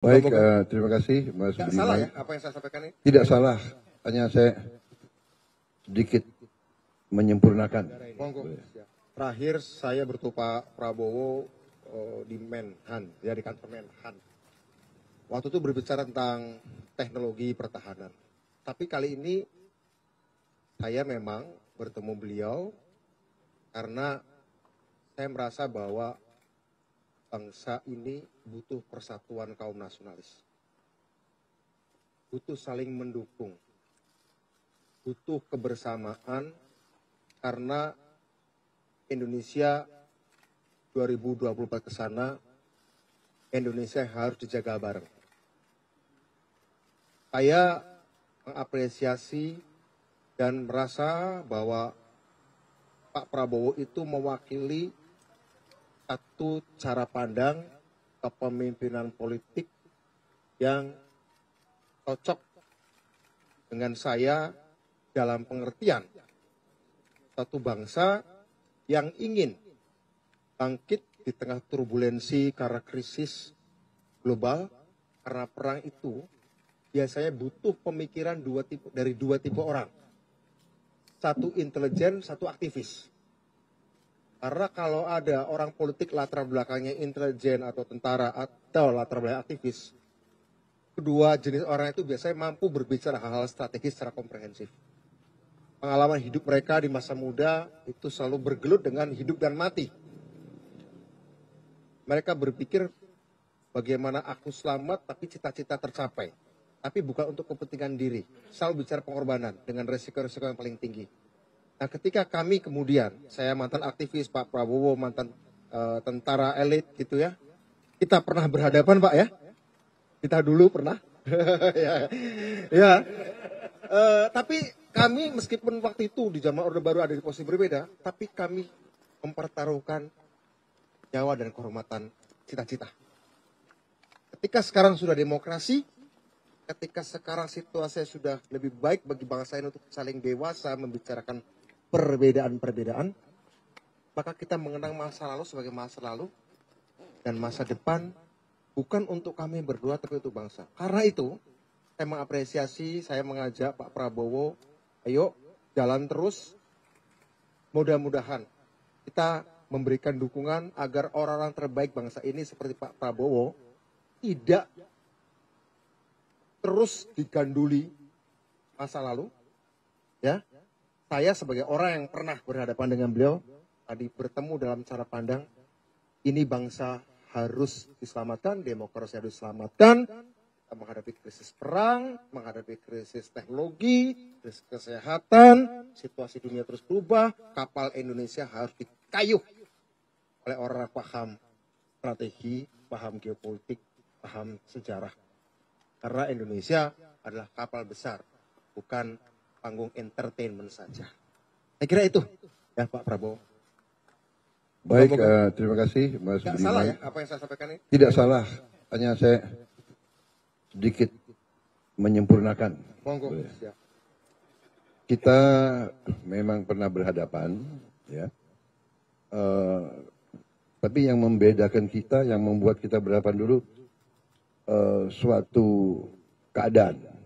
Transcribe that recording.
Baik, terima kasih Mas Tidak Budiman. salah ya apa yang saya sampaikan ini? Tidak salah, hanya saya sedikit menyempurnakan. Monggo. Terakhir saya bertemu Pak Prabowo di Menhan, ya di kantor Menhan. Waktu itu berbicara tentang teknologi pertahanan. Tapi kali ini saya memang bertemu beliau karena saya merasa bahwa bangsa ini butuh persatuan kaum nasionalis. Butuh saling mendukung. Butuh kebersamaan karena Indonesia 2024 ke sana, Indonesia harus dijaga bareng. Saya mengapresiasi dan merasa bahwa Pak Prabowo itu mewakili satu cara pandang kepemimpinan politik yang cocok dengan saya dalam pengertian satu bangsa yang ingin bangkit di tengah turbulensi karena krisis global, karena perang itu biasanya butuh pemikiran dari dua tipe orang. Satu intelijen, satu aktivis. Karena kalau ada orang politik latar belakangnya intelijen atau tentara atau latar belakang aktivis, kedua jenis orang itu biasanya mampu berbicara hal-hal strategis secara komprehensif. Pengalaman hidup mereka di masa muda itu selalu bergelut dengan hidup dan mati. Mereka berpikir bagaimana aku selamat tapi cita-cita tercapai. Tapi bukan untuk kepentingan diri. Selalu bicara pengorbanan dengan resiko-resiko yang paling tinggi. Nah ketika kami kemudian, saya mantan aktivis, Pak Prabowo mantan tentara elit gitu ya. Kita pernah berhadapan Pak ya. Kita dulu pernah. ya. Tapi kami meskipun waktu itu di zaman Orde Baru ada di posisi berbeda, tapi kami mempertaruhkan nyawa dan kehormatan cita-cita. Ketika sekarang sudah demokrasi, ketika sekarang situasi sudah lebih baik bagi bangsa ini untuk saling dewasa membicarakan perbedaan-perbedaan, maka kita mengenang masa lalu sebagai masa lalu dan masa depan bukan untuk kami berdua tapi untuk bangsa. Karena itu saya mengapresiasi, saya mengajak Pak Prabowo, ayo jalan terus, mudah-mudahan kita memberikan dukungan agar orang-orang terbaik bangsa ini seperti Pak Prabowo tidak terus diganduli masa lalu, ya. Saya sebagai orang yang pernah berhadapan dengan beliau, tadi bertemu dalam cara pandang, ini bangsa harus diselamatkan, demokrasi harus diselamatkan, kita menghadapi krisis perang, menghadapi krisis teknologi, krisis kesehatan, situasi dunia terus berubah, kapal Indonesia harus dikayuh oleh orang yang paham strategi, paham geopolitik, paham sejarah. Karena Indonesia adalah kapal besar, bukan panggung entertainment saja. Saya kira itu ya Pak Prabowo. Baik, terima kasih Mas Budiman. Tidak salah ya apa yang saya sampaikan ini? Tidak salah, hanya saya sedikit menyempurnakan. Monggo. Siap. Kita memang pernah berhadapan, ya. Tapi yang membedakan kita, yang membuat kita berhadapan dulu suatu keadaan.